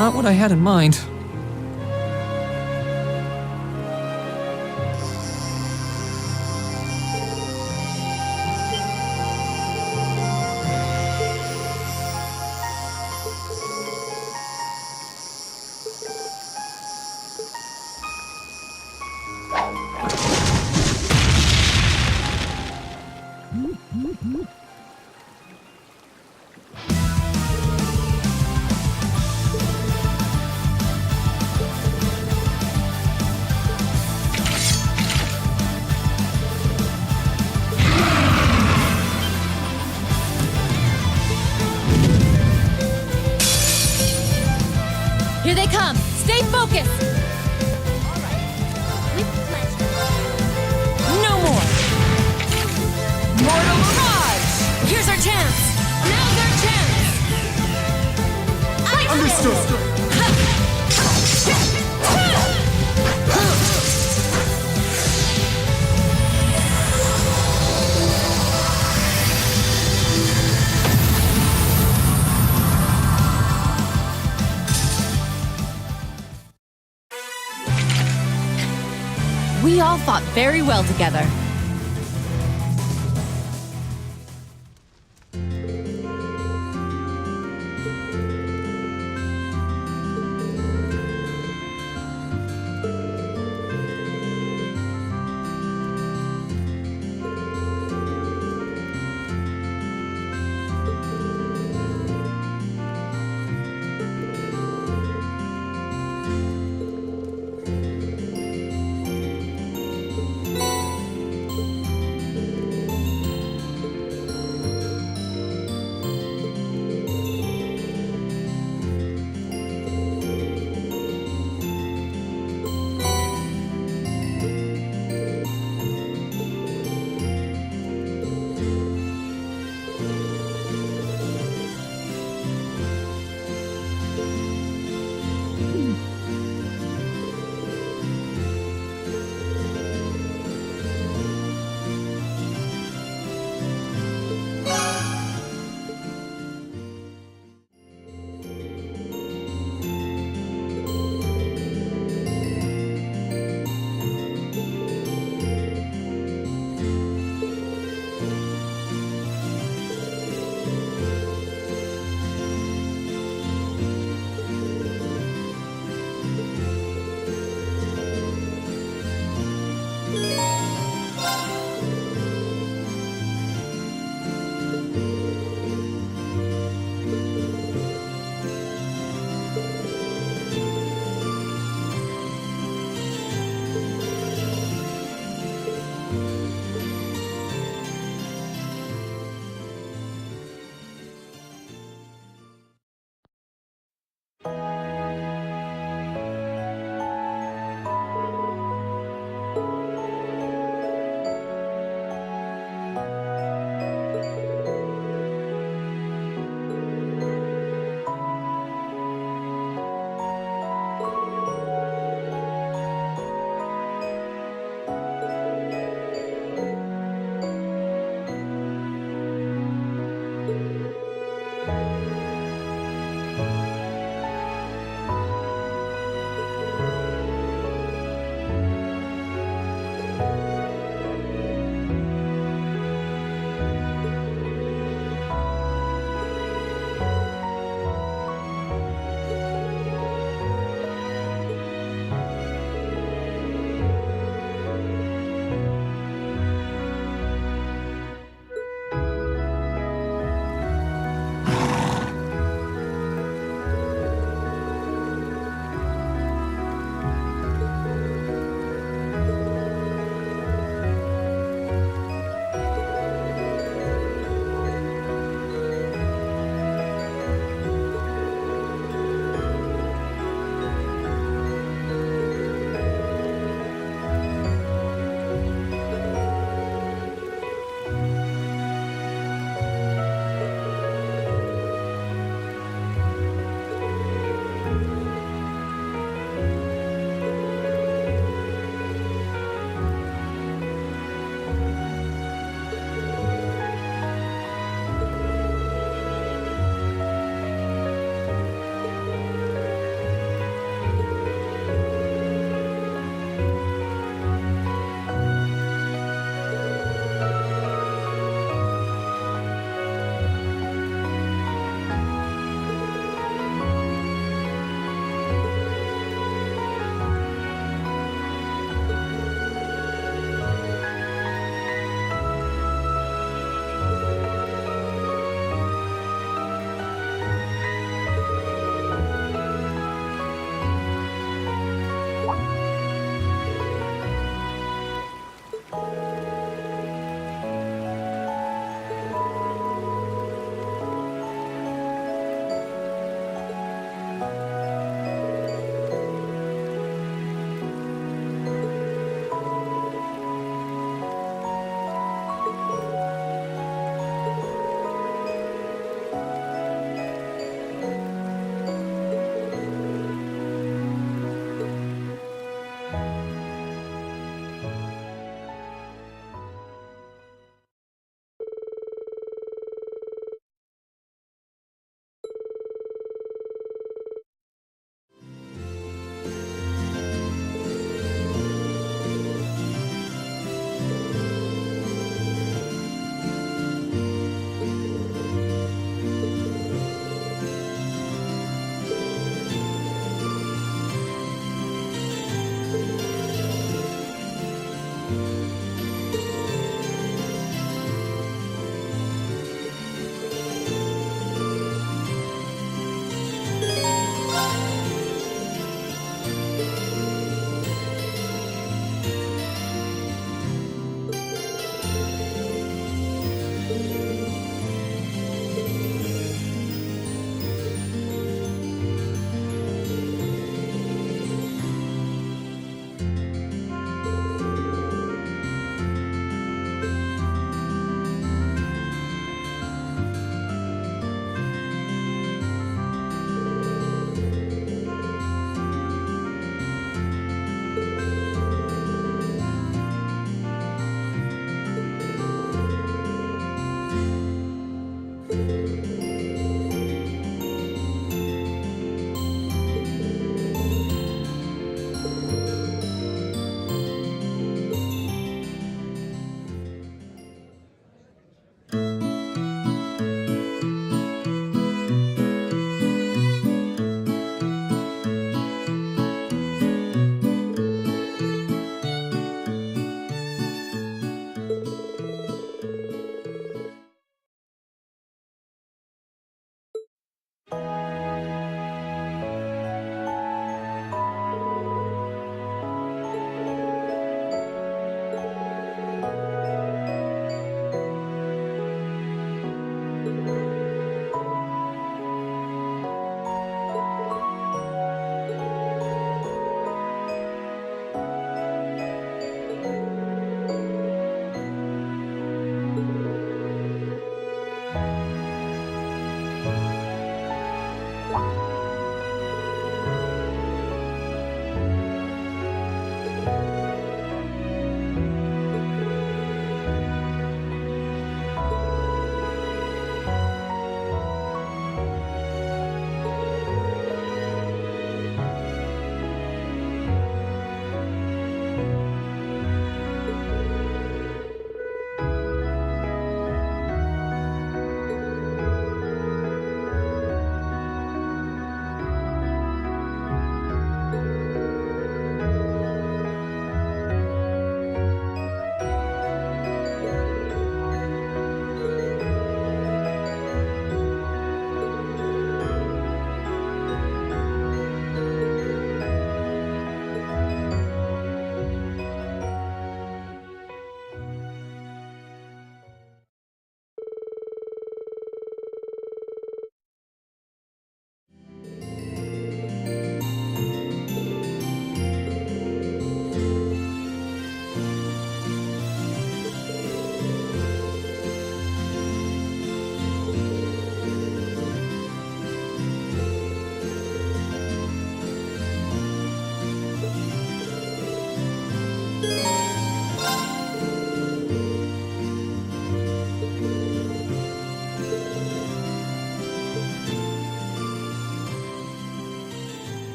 Not what I had in mind. Here they come! Stay focused! With pleasure. No more! Mortal Mirage! Here's our chance! Now's our chance! Understood! We all fought very well together.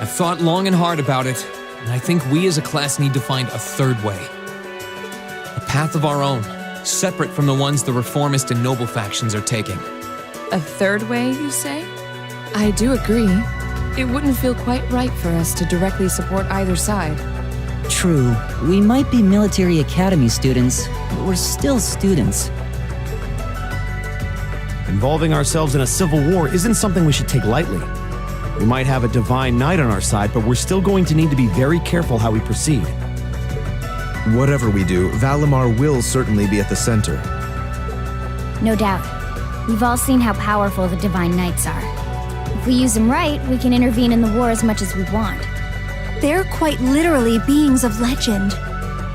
I've thought long and hard about it, and I think we as a class need to find a third way. A path of our own, separate from the ones the reformist and noble factions are taking. A third way, you say? I do agree. It wouldn't feel quite right for us to directly support either side. True, we might be military academy students, but we're still students. Involving ourselves in a civil war isn't something we should take lightly. We might have a divine knight on our side, but we're still going to need to be very careful how we proceed. Whatever we do, Valimar will certainly be at the center. No doubt. We've all seen how powerful the Divine Knights are. If we use them right, we can intervene in the war as much as we want. They're quite literally beings of legend.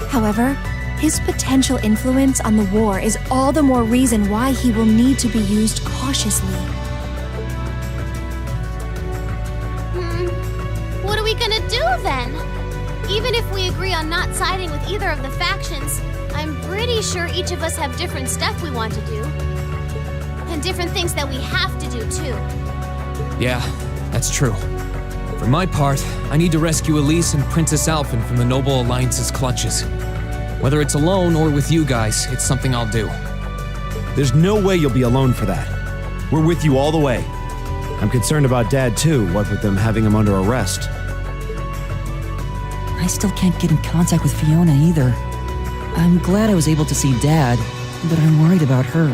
However, his potential influence on the war is all the more reason why he will need to be used cautiously. What are we gonna do then? Even if we agree on not siding with either of the factions, I'm pretty sure each of us have different stuff we want to do. And different things that we have to do too. Yeah, that's true. For my part, I need to rescue Elise and Princess Alphen from the Noble Alliance's clutches. Whether it's alone or with you guys, it's something I'll do. There's no way you'll be alone for that. We're with you all the way. I'm concerned about Dad too, what with them having him under arrest. I still can't get in contact with Fiona either. I'm glad I was able to see Dad, but I'm worried about her.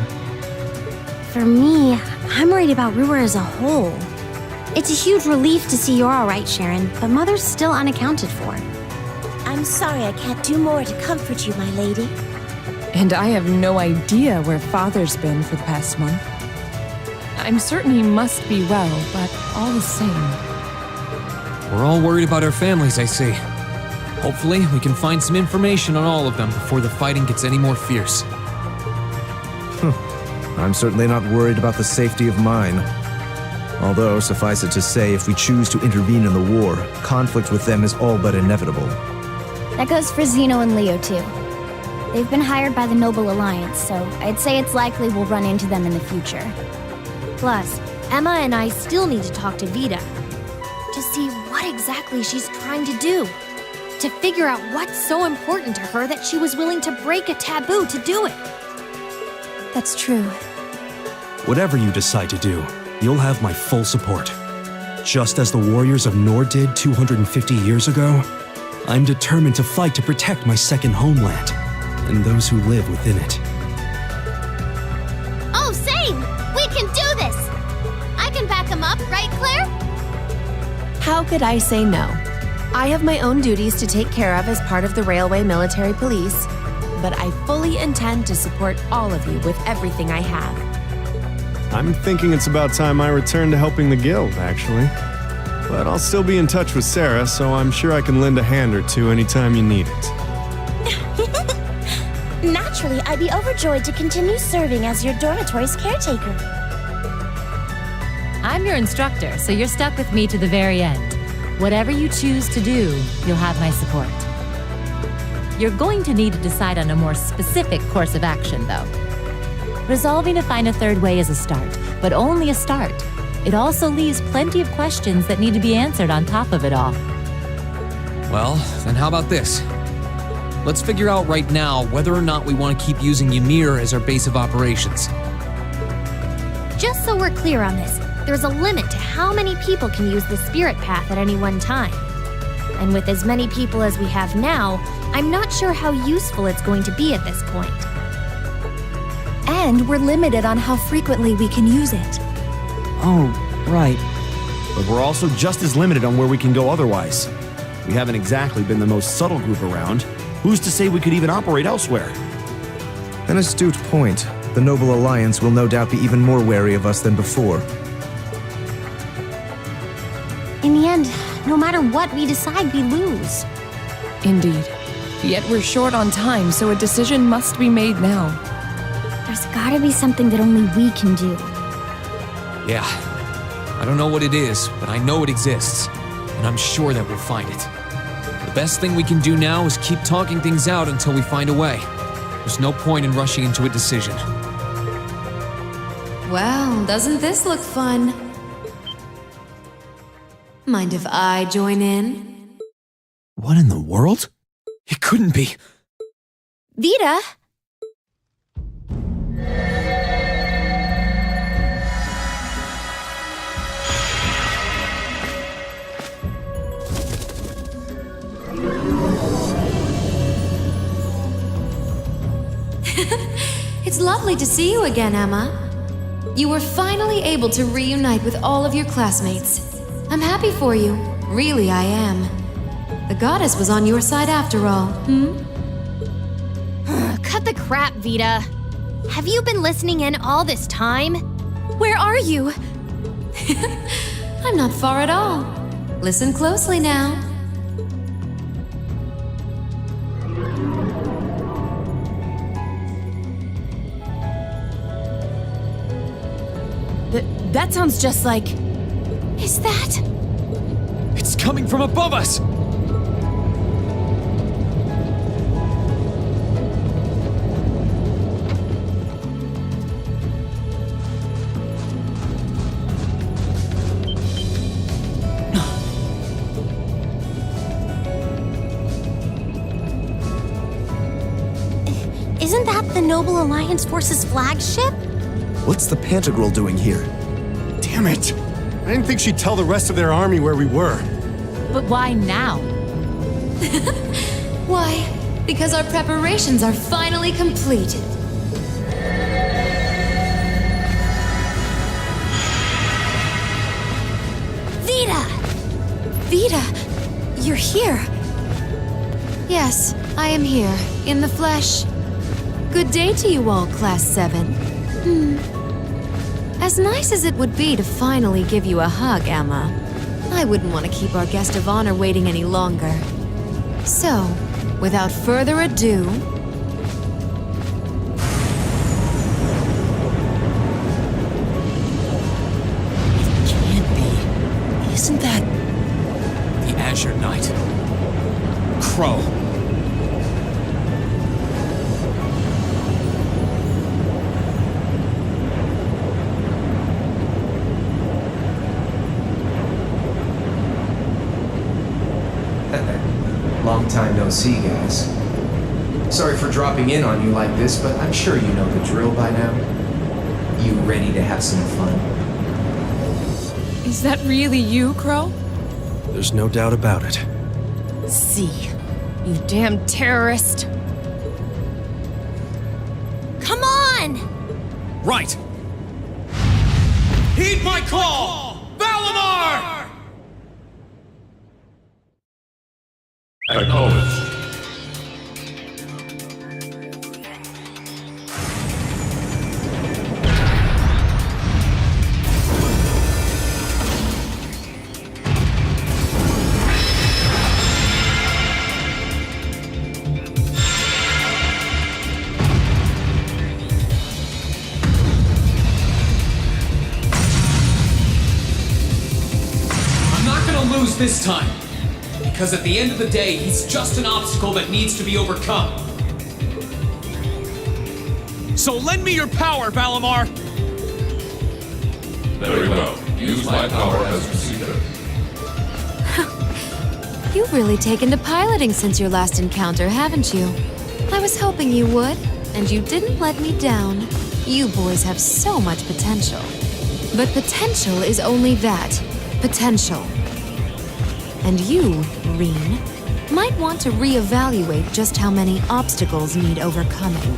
For me, I'm worried about Ruhr as a whole. It's a huge relief to see you're alright, Sharon, but Mother's still unaccounted for. I'm sorry I can't do more to comfort you, my lady. And I have no idea where Father's been for the past month. I'm certain he must be well, but all the same. We're all worried about our families, I see. Hopefully, we can find some information on all of them before the fighting gets any more fierce. I'm certainly not worried about the safety of mine. Although, suffice it to say, if we choose to intervene in the war, conflict with them is all but inevitable. That goes for Zeno and Leo, too. They've been hired by the Noble Alliance, so I'd say it's likely we'll run into them in the future. Plus, Emma and I still need to talk to Vita to see what exactly she's trying to do. To figure out what's so important to her that she was willing to break a taboo to do it. That's true. Whatever you decide to do, you'll have my full support. Just as the warriors of Nord did 250 years ago, I'm determined to fight to protect my second homeland and those who live within it. Oh, same! We can do this! I can back him up, right, Claire? How could I say no? I have my own duties to take care of as part of the Railway Military Police, but I fully intend to support all of you with everything I have. I'm thinking it's about time I return to helping the guild, actually. But I'll still be in touch with Sarah, so I'm sure I can lend a hand or two anytime you need it. Naturally, I'd be overjoyed to continue serving as your dormitory's caretaker. I'm your instructor, so you're stuck with me to the very end. Whatever you choose to do, you'll have my support. You're going to need to decide on a more specific course of action, though. Resolving to find a third way is a start, but only a start. It also leaves plenty of questions that need to be answered on top of it all. Well, then how about this? Let's figure out right now whether or not we want to keep using Ymir as our base of operations. Just so we're clear on this, there's a limit to how many people can use the spirit path at any one time. And with as many people as we have now, I'm not sure how useful it's going to be at this point. And we're limited on how frequently we can use it. Oh, right. But we're also just as limited on where we can go otherwise. We haven't exactly been the most subtle group around. Who's to say we could even operate elsewhere? An astute point. The Noble Alliance will no doubt be even more wary of us than before. In the end, no matter what we decide, we lose. Indeed. Yet we're short on time, so a decision must be made now. There's gotta be something that only we can do. Yeah. I don't know what it is, but I know it exists. And I'm sure that we'll find it. The best thing we can do now is keep talking things out until we find a way. There's no point in rushing into a decision. Well, doesn't this look fun? Mind if I join in? What in the world? It couldn't be. Vita? It's lovely to see you again, Emma. You were finally able to reunite with all of your classmates. I'm happy for you. Really, I am. The goddess was on your side after all, Cut the crap, Vita. Have you been listening in all this time? Where are you? I'm not far at all. Listen closely now. That sounds just like... Is that... It's coming from above us! Isn't that the Noble Alliance Force's flagship? What's the Pantagruel doing here? Damn it! I didn't think she'd tell the rest of their army where we were. But why now? Why? Because our preparations are finally complete. Vita! Vita, you're here. Yes, I am here, in the flesh. Good day to you all, Class 7. As nice as it would be to finally give you a hug, Emma, I wouldn't want to keep our guest of honor waiting any longer. So, without further ado... It can't be. Isn't that... The Azure Knight. Crow. Long time no see, guys. Sorry for dropping in on you like this, but I'm sure you know the drill by now. You ready to have some fun? Is that really you, Crow? There's no doubt about it. See, you damn terrorist. Come on! Right! Heed my call! Valimar! Acknowledged. I'm not gonna lose this time. Because at the end of the day, he's just an obstacle that needs to be overcome. So lend me your power, Valimar! Very well. Use my power as you see fit. You've really taken to piloting since your last encounter, haven't you? I was hoping you would, and you didn't let me down. You boys have so much potential. But potential is only that, potential. And you, Rean, might want to reevaluate just how many obstacles need overcoming.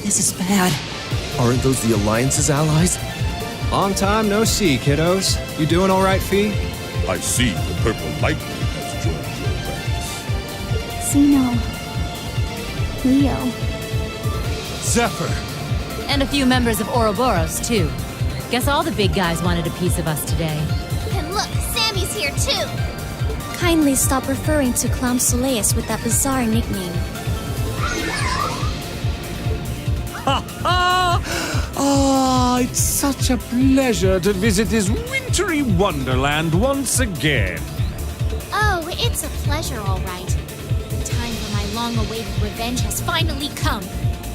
This is bad. Aren't those the Alliance's allies? Long time no see, kiddos. You doing all right, Fee? I see the purple lightning has joined your ranks. Zeno. Leo. Zephyr! And a few members of Ouroboros, too. Guess all the big guys wanted a piece of us today. And look, Sammy's here too. Kindly stop referring to Clown Soleus with that bizarre nickname. Ah, it's such a pleasure to visit this wintry wonderland once again. Oh, it's a pleasure, all right. The time for my long-awaited revenge has finally come.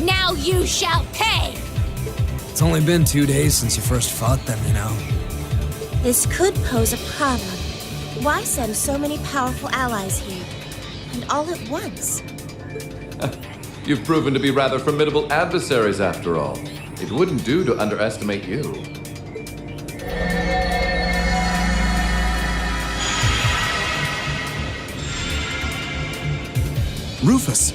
Now you shall pay! It's only been 2 days since you first fought them, you know. This could pose a problem. Why send so many powerful allies here? And all at once? You've proven to be rather formidable adversaries after all. It wouldn't do to underestimate you. Rufus!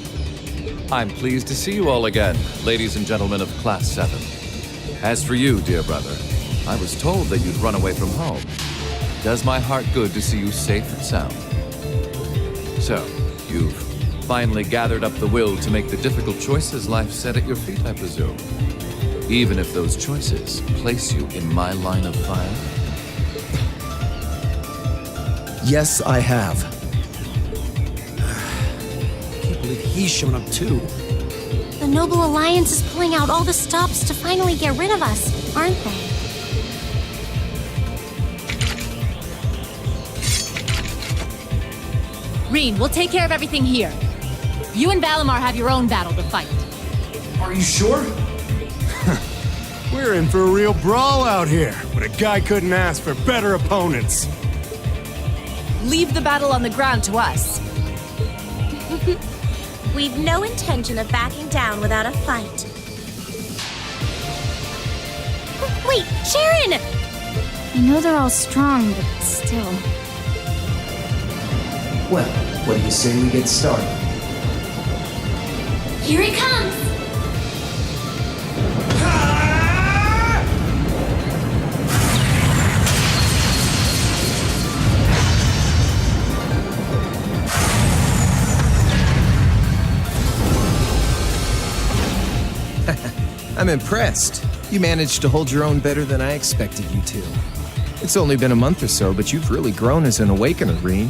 I'm pleased to see you all again, ladies and gentlemen of Class 7. As for you, dear brother, I was told that you'd run away from home. It does my heart good to see you safe and sound. So, you've finally gathered up the will to make the difficult choices life set at your feet, I presume. Even if those choices place you in my line of fire? Yes, I have. I can't believe he's shown up too. The Noble Alliance is pulling out all the stops to finally get rid of us, aren't they? Rean, we'll take care of everything here. You and Valimar have your own battle to fight. Are you sure? We're in for a real brawl out here, but a guy couldn't ask for better opponents. Leave the battle on the ground to us. We've no intention of backing down without a fight. Wait, Sharon! I know they're all strong, but still. Well, what do you say we get started? Here he comes! I'm impressed. You managed to hold your own better than I expected you to. It's only been a month or so, but you've really grown as an Awakener, Rean.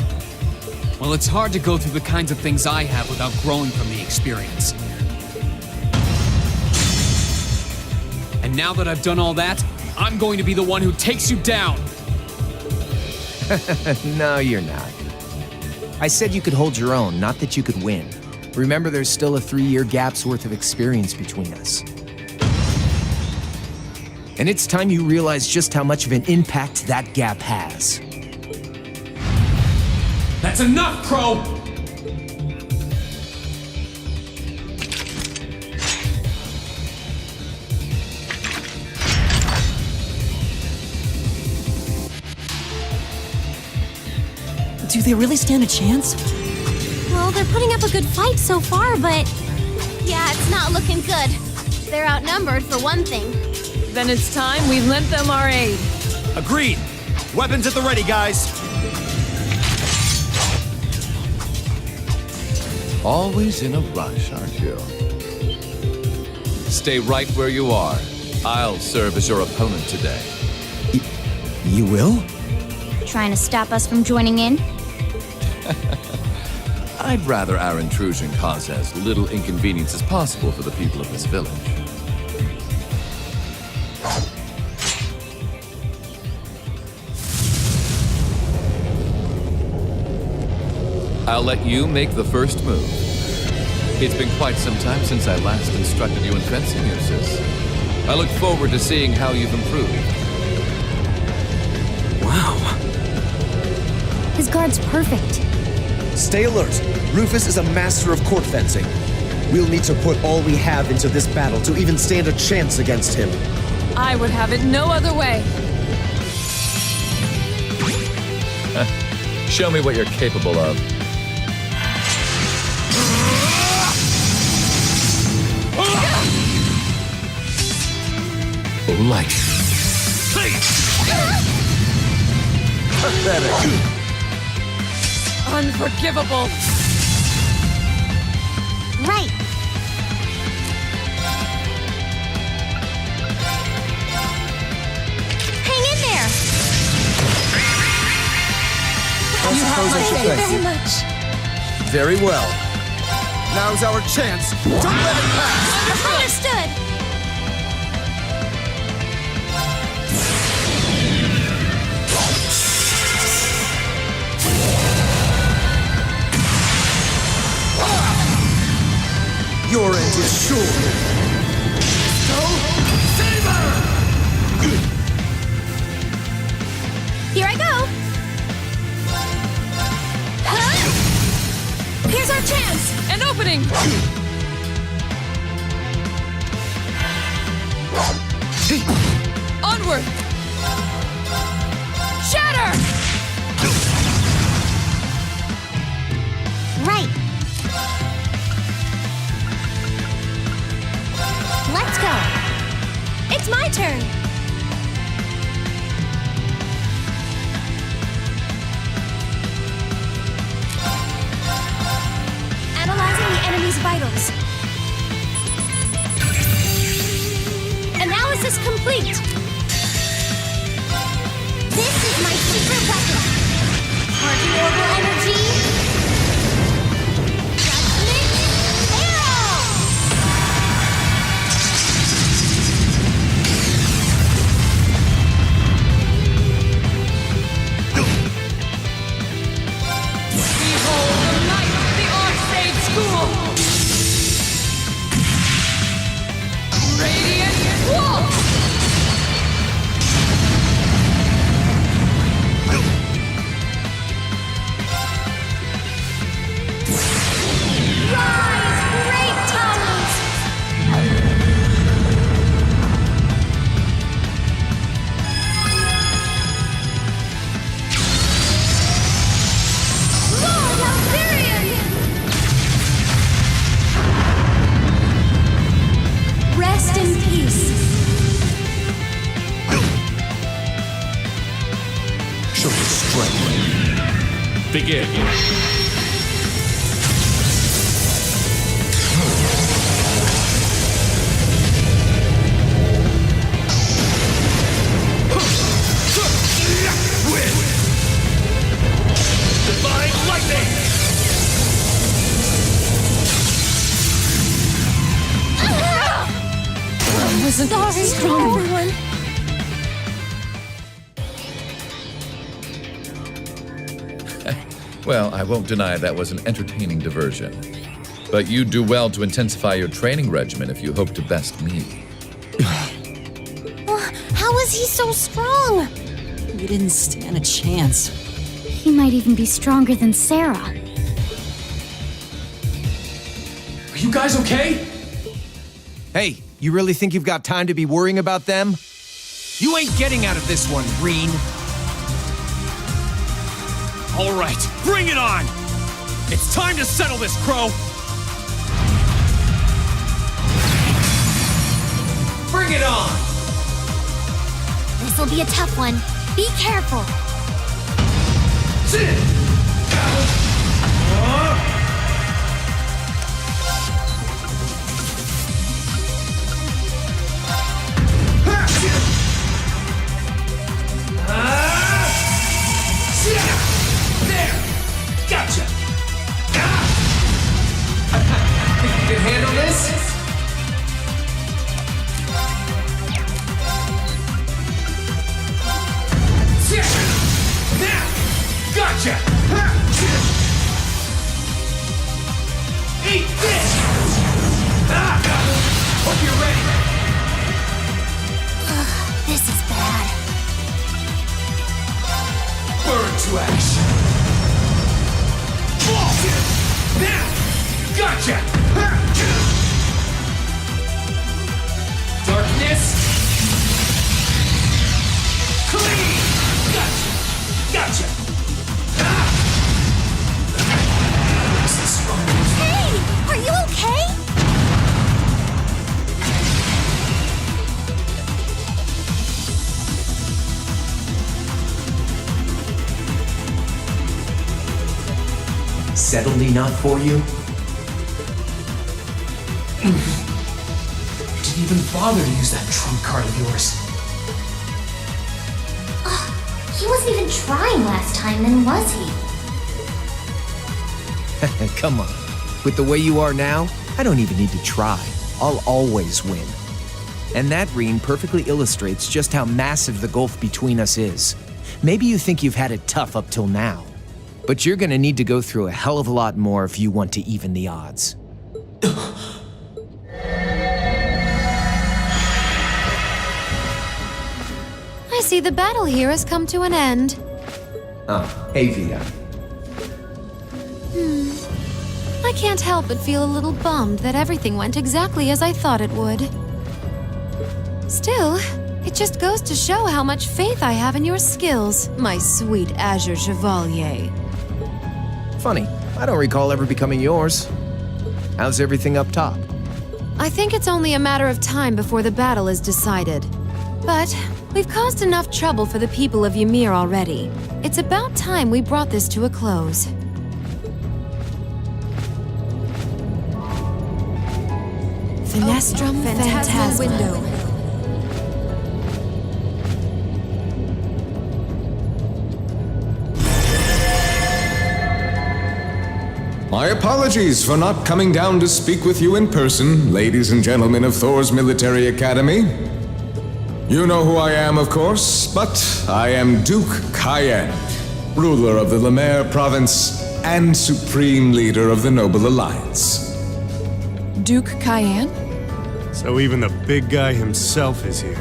Well, it's hard to go through the kinds of things I have without growing from the experience. And now that I've done all that, I'm going to be the one who takes you down! No, you're not. I said you could hold your own, not that you could win. Remember, there's still a 3-year gap's worth of experience between us. And it's time you realize just how much of an impact that gap has. That's enough, Crow! Do they really stand a chance? Well, they're putting up a good fight so far, but... Yeah, it's not looking good. They're outnumbered, for one thing. Then it's time we lent them our aid. Agreed. Weapons at the ready, guys. Always in a rush, aren't you? Stay right where you are. I'll serve as your opponent today. You will? Trying to stop us from joining in? I'd rather our intrusion cause as little inconvenience as possible for the people of this village. I'll let you make the first move. It's been quite some time since I last instructed you in fencing uses. I look forward to seeing how you've improved. Wow. His guard's perfect. Stay alert. Rufus is a master of court fencing. We'll need to put all we have into this battle to even stand a chance against him. I would have it no other way. Show me what you're capable of. Light. Pathetic. Unforgivable. Right. Hang in there. I suppose I should thank you. Very much. Very well. Now's our chance to let it pass. Understood. Here I go! Huh? Here's our chance! An opening! Onward! Shatter! Right. Let's go. It's my turn! Analyzing the enemy's vitals. Analysis complete. This is my secret weapon. Charging orbital energy. Judgment arrow. Behold the light of the Archsage School! Radiant Wall! Rise, great towers! Lord Alvarian! Rest in peace. Show your strength. Begin. Divine lightning! I wasn't strong. Everyone. Well, I won't deny that was an entertaining diversion. But you do well to intensify your training regimen if you hope to best me. How is he so strong? You didn't stand a chance. He might even be stronger than Sarah. Are you guys okay? Hey, you really think you've got time to be worrying about them? You ain't getting out of this one, Rean. All right, bring it on! It's time to settle this, Crow! Bring it on! This'll be a tough one. Be careful. There! Gotcha! Think you can handle this? Now! Gotcha! Eat this! Hope you're ready. This is bad. Burn to ash. Now! Gotcha! Darkness! Clean! Gotcha! Gotcha! Hey! Are you okay? Settled enough for you? Didn't even bother to use that trump card of yours. He wasn't even trying last time, then was he? Come on. With the way you are now, I don't even need to try. I'll always win. And that, Rean, perfectly illustrates just how massive the gulf between us is. Maybe you think you've had it tough up till now, but you're gonna need to go through a hell of a lot more if you want to even the odds. I see the battle here has come to an end. Hey, Via. I can't help but feel a little bummed that everything went exactly as I thought it would. Still, it just goes to show how much faith I have in your skills, my sweet Azure Chevalier. Funny, I don't recall ever becoming yours. How's everything up top? I think it's only a matter of time before the battle is decided. But we've caused enough trouble for the people of Ymir already. It's about time we brought this to a close. Finestrum Phantasma Window. My apologies for not coming down to speak with you in person, ladies and gentlemen of Thor's Military Academy. You know who I am, of course, but I am Duke Cayenne, ruler of the Lemaire province and supreme leader of the Noble Alliance. Duke Cayenne? So even the big guy himself is here.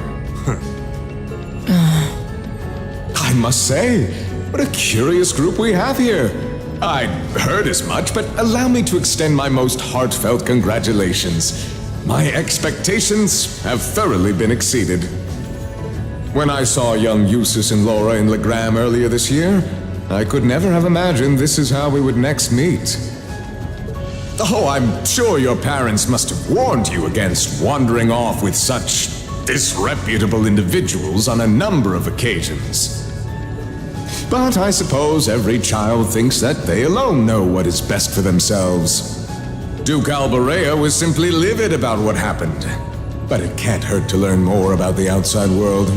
I must say, what a curious group we have here. I'd heard as much, but allow me to extend my most heartfelt congratulations. My expectations have thoroughly been exceeded. When I saw young Eustace and Laura in Legram earlier this year, I could never have imagined this is how we would next meet. Oh, I'm sure your parents must have warned you against wandering off with such disreputable individuals on a number of occasions. But I suppose every child thinks that they alone know what is best for themselves. Duke Alberea was simply livid about what happened. But it can't hurt to learn more about the outside world,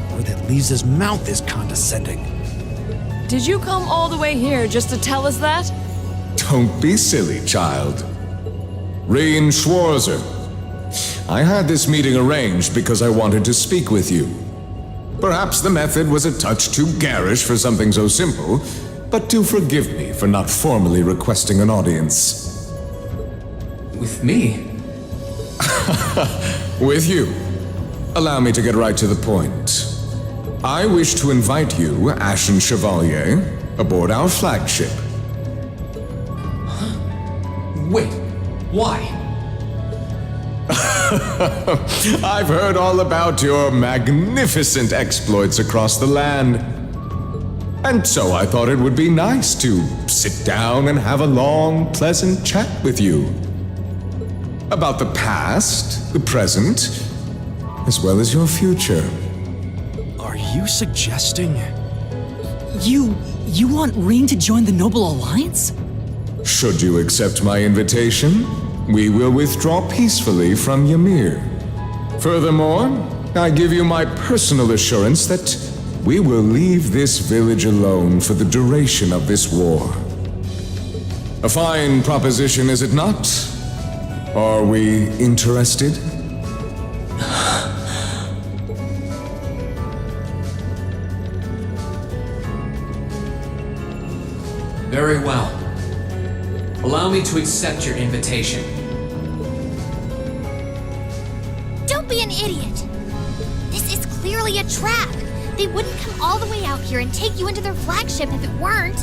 Or that Lisa's mouth is condescending. Did you come all the way here just to tell us that? Don't be silly, child. Rean Schwarzer. I had this meeting arranged because I wanted to speak with you. Perhaps the method was a touch too garish for something so simple, but do forgive me for not formally requesting an audience. With me? With you. Allow me to get right to the point. I wish to invite you, Ashen Chevalier, aboard our flagship. Wait, why? I've heard all about your magnificent exploits across the land. And so I thought it would be nice to sit down and have a long, pleasant chat with you. About the past, the present, as well as your future. Are you suggesting? You want Rean to join the Noble Alliance? Should you accept my invitation, we will withdraw peacefully from Ymir. Furthermore, I give you my personal assurance that we will leave this village alone for the duration of this war. A fine proposition, is it not? Are we interested? Very well. Allow me to accept your invitation. Don't be an idiot! This is clearly a trap! They wouldn't come all the way out here and take you into their flagship if it weren't.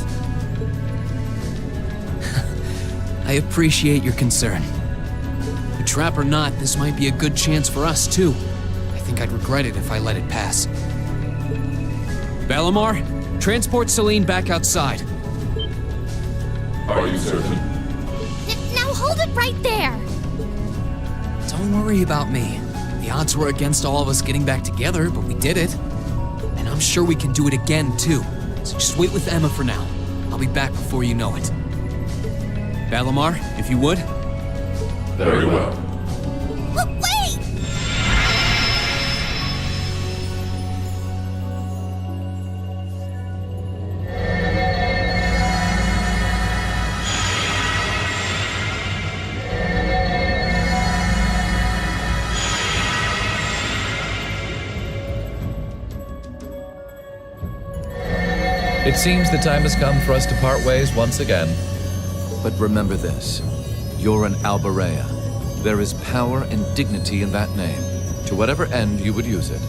I appreciate your concern. A trap or not, this might be a good chance for us, too. I think I'd regret it if I let it pass. Balamar, transport Celine back outside. Are you certain? Now hold it right there! Don't worry about me. The odds were against all of us getting back together, but we did it. And I'm sure we can do it again, too. So just wait with Emma for now. I'll be back before you know it. Balamar, if you would. Very well. Wait! It seems the time has come for us to part ways once again. But remember this, you're an Alberea, There is power and dignity in that name, to whatever end you would use it.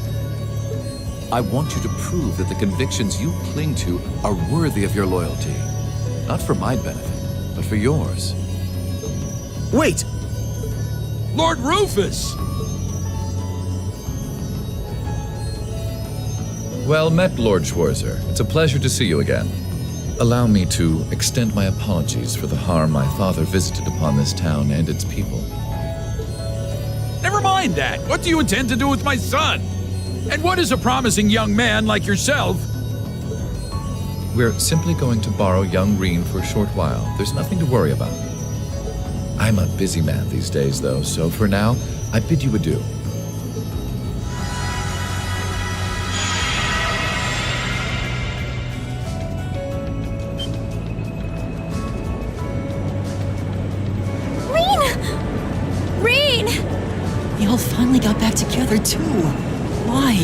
I want you to prove that the convictions you cling to are worthy of your loyalty. Not for my benefit, but for yours. Wait! Lord Rufus! Well met, Lord Schwarzer. It's a pleasure to see you again. Allow me to extend my apologies for the harm my father visited upon this town and its people. Never mind that. What do you intend to do with my son? And what is a promising young man like yourself? We're simply going to borrow young Rean for a short while. There's nothing to worry about. I'm a busy man these days, though, so for now, I bid you adieu. They all finally got back together, too. Why?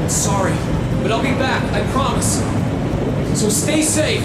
Sorry, but I'll be back, I promise. So stay safe.